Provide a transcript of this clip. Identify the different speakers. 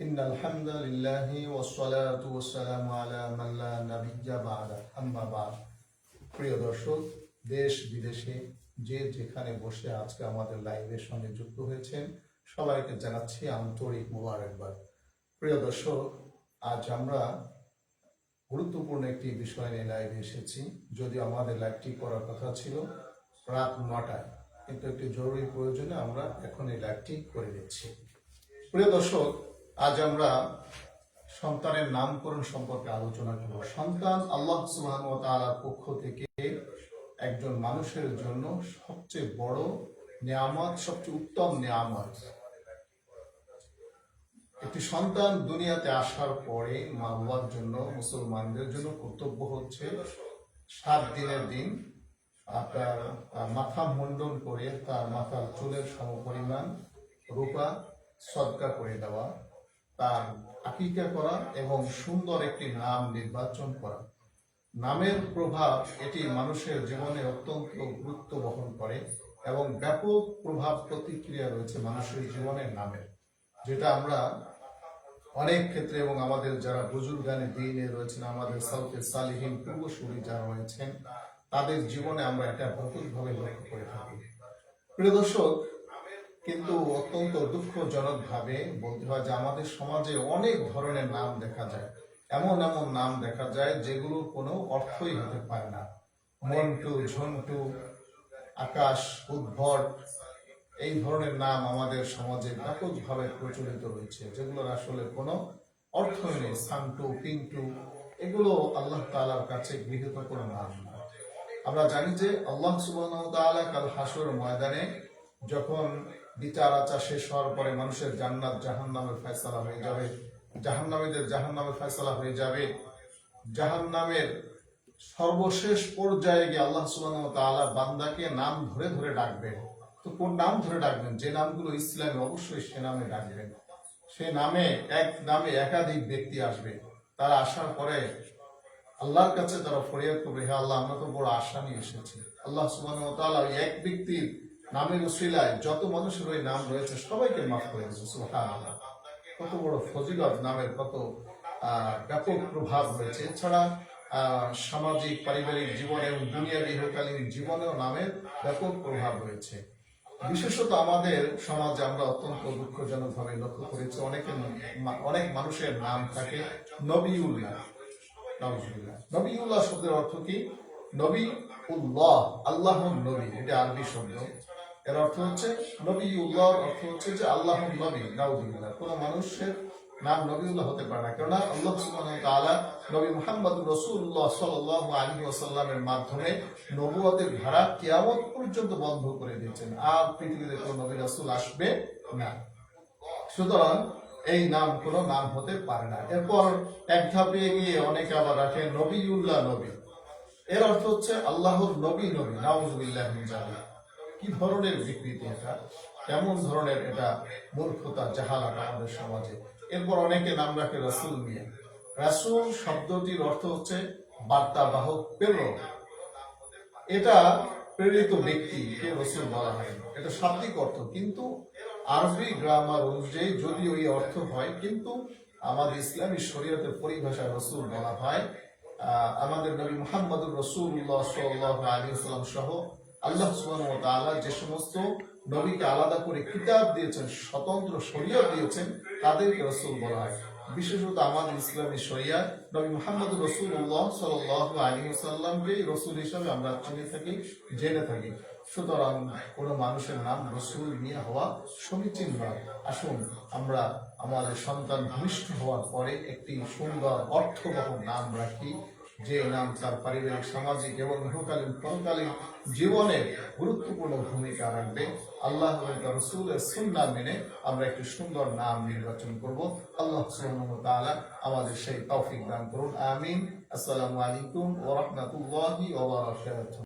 Speaker 1: ইন্নাল হামদালিল্লাহি ওয়াসসালাতু ওয়াসসালামু আলা মান লা নাবিয়্যা বা'দা আম্মা বা'দ। প্রিয় দর্শক, দেশ বিদেশে যে যেখানে বসে আজকে আমাদের লাইভের সঙ্গে যুক্ত হয়েছেন সবাইকে জানাচ্ছি আন্তরিক মোবারকবাদ। প্রিয় দর্শক, আজ আমরা গুরুত্বপূর্ণ একটি বিষয় নিয়ে লাইভে এসেছি। যদিও আমাদের লাইভটি করার কথা ছিল রাত 9টায়, কিন্তু একটি জরুরি প্রয়োজনে আমরা এখন এই লাইভটি করে দিচ্ছি। প্রিয় দর্শক, আজ আমরা সন্তানের নামকরণ সম্পর্কে আলোচনা করব। সন্তান আল্লাহ সুবহানাহু ওয়া তাআলার পক্ষ থেকে একজন মানুষের জন্য সবচেয়ে বড় নিয়ামত, সবচেয়ে উত্তম নিয়ামত। একটি সন্তান দুনিয়াতে আসার পরে মা বাবার জন্য, মুসলমানদের জন্য কর্তব্য হচ্ছে 7 দিনের দিন আপনার মাথা মুন্ডন করে তার মাথার চুলের সমপরিমাণ রূপা সদকা করে দেওয়া, তার আকিকা করা এবং সুন্দর একটি নাম নির্বাচন করা। নামের প্রভাব এটি মানুষের জীবনে অত্যন্ত গুরুত্ব বহন করে এবং ব্যাপক প্রভাব প্রতিক্রিয়া রয়েছে মানুষের জীবনের নামের, যেটা আমরা অনেক ক্ষেত্রে এবং আমাদের যারা বুজুর্গানে দ্বীনে রয়েছেন, আমাদের সালফে সালিহিন পূর্বসূরি যারা রয়েছেন, তাদের জীবনে আমরা এটা ব্যাপকভাবে লক্ষ্য করে থাকি। প্রিয় দর্শক, কিন্তু অত্যন্ত দুঃখজনক ভাবে বলতে হয় যে আমাদের সমাজে অনেক ধরনের নাম দেখা যায়। এমন এমন নাম দেখা যায় যেগুলোর কোনো অর্থই হতে পারে না। মন্টু, ঝন্টু, আকাশ, উদ্ভট, এই ধরনের নাম আমাদের সমাজে ব্যাপকভাবে প্রচলিত রয়েছে, যেগুলোর আসলে কোনো অর্থ নেই। সান্টু, পিন্টু, এগুলো আল্লাহ তাআলার কাছে গৃহীত কোনো নাম না। আমরা জানি যে আল্লাহ সুবহানাহু ওয়া তাআলা কাল হাসর ময়দানে যখন বিচার আচার শেষ হওয়ার পরে মানুষের জান্নাত জাহান্নামের ফয়সালা হয়ে যাবে, জাহান্নামীদের জাহান্নামের ফয়সালা হয়ে যাবে, জাহান্নামের সর্বশেষ পর্যায়ে গিয়ে আল্লাহ সুবহানাহু ওয়া তাআলা বান্দাকে নাম ধরে ধরে ডাকবেন। তো কোন নাম ধরে ডাকবেন? যে নামগুলো ইসলামে, অবশ্যই সে নামে ডাকবেন। সে নামে এক নামে একাধিক ব্যক্তি আসবে। তারা আসার পরে আল্লাহর কাছে তারা ফরিয়াদ করবে, হে আল্লাহ, আমরা তো বড় আশা নিয়ে এসেছি। আল্লাহ সুবহানাহু ওয়া তাআলা এক ব্যক্তির নামের উসিলায় যত মানুষের ওই নাম রয়েছে সবাইকে মাফ করে দিয়েছে। সুবহানাল্লাহ, কত বড় ফজিলত নামের, কত ব্যাপক প্রভাব রয়েছে। এছাড়া সামাজিক, পারিবারিক জীবনে এবং দুনিয়ার ইহকালীন জীবনেও নামের ব্যাপক প্রভাব রয়েছে। বিশেষত আমাদের সমাজে আমরা অত্যন্ত দুঃখজনক ভাবে লক্ষ্য করেছি, অনেক মানুষের নাম থাকে নবিউল্লাহ। নবিউল্লাহ শব্দের অর্থ কি? নবী উল্লাহ, আল্লাহর নবী, এটা আরবি শব্দ। এর অর্থ হচ্ছে নবিউল্লাহ, অর্থ হচ্ছে যে আল্লাহর নবী। নাউযুবিল্লাহ, কোন মানুষের নাম নবিউল্লাহ হতে পারে না, কেননা আল্লাহ সুবহানাহু ওয়া তাআলা নবী মুহাম্মদুর রাসূলুল্লাহ সাল্লাল্লাহু আলাইহি ওয়াসাল্লামের মাধ্যমে নবুয়তের ধারা কিয়ামত পর্যন্ত বন্ধ করে দিয়েছেন। আর পৃথিবীতে কোন নবী রাসূল আসবে না। সুতরাং এই নাম কোনো নাম হতে পারে না। এরপর এক ধাপে গিয়ে অনেকে আবার রাখে নবিউল্লাহ নবী। এর অর্থ হচ্ছে আল্লাহর নবী নবী। নাউযুবিল্লাহি মিন যালিক। কি ধরনের বিকৃতি এটা, কেমন ধরনের এটা মূর্খতা, জাহালাত আমাদের সমাজে। এরপর অনেকে নাম রাখে রাসূল নিয়ে। রাসূল শব্দটির অর্থ হচ্ছে বার্তাবাহক, প্রেরক। এটা প্রেরিত ব্যক্তিকে রাসূল বলা হয়, এটা শাব্দিক অর্থ। কিন্তু আরবি গ্রামার অনুযায়ী যদিও এই অর্থ হয়, কিন্তু আমাদের ইসলামী শরীয়তের পরিভাষায় রাসূল বলা হয় আমাদের নবী মুহাম্মদুর রাসূলুল্লাহ সাল্লাল্লাহু আলাইহি ওয়াসাল্লাম সহ আল্লাহ সুবহানাহু ওয়া তাআলা যে সমস্ত নবীকে আলাদা করে কিতাব দিয়েছেন, স্বতন্ত্র শরীয়ত দিয়েছেন, তাদেরকে রাসূল বলা হয়। বিশেষত আমাদের ইসলামী শরিয়াহ নবী মুহাম্মদুর রাসূলুল্লাহ সাল্লাল্লাহু আলাইহি ওয়াসাল্লামকে রাসূল হিসেবে আমরা চিনে থাকি, জেনে থাকি। সুতরাং কোন মানুষের নাম রাসূল নিয়ে হওয়া সমীচীন নয়। আসুন আমরা আমাদের সন্তান ভূমিষ্ঠ হওয়ার পরে একটি সুন্দর অর্থবহ নাম রাখি, যে নাম তার পারিবারিক, সামাজিক এবং ইহকালীন পরকালীন জীবনে গুরুত্বপূর্ণ ভূমিকা রাখবে। আল্লাহ এবং তার রাসূলের সুন্নাহ মেনে আমরা একটি সুন্দর নাম নির্বাচন করব। আল্লাহ সুবহানাহু ওয়া তাআলা আমাদের সেই তৌফিক দান করুন। আমিন। আসসালামু আলাইকুম ওয়া রাহমাতুল্লাহি ওয়া বারাকাতুহু।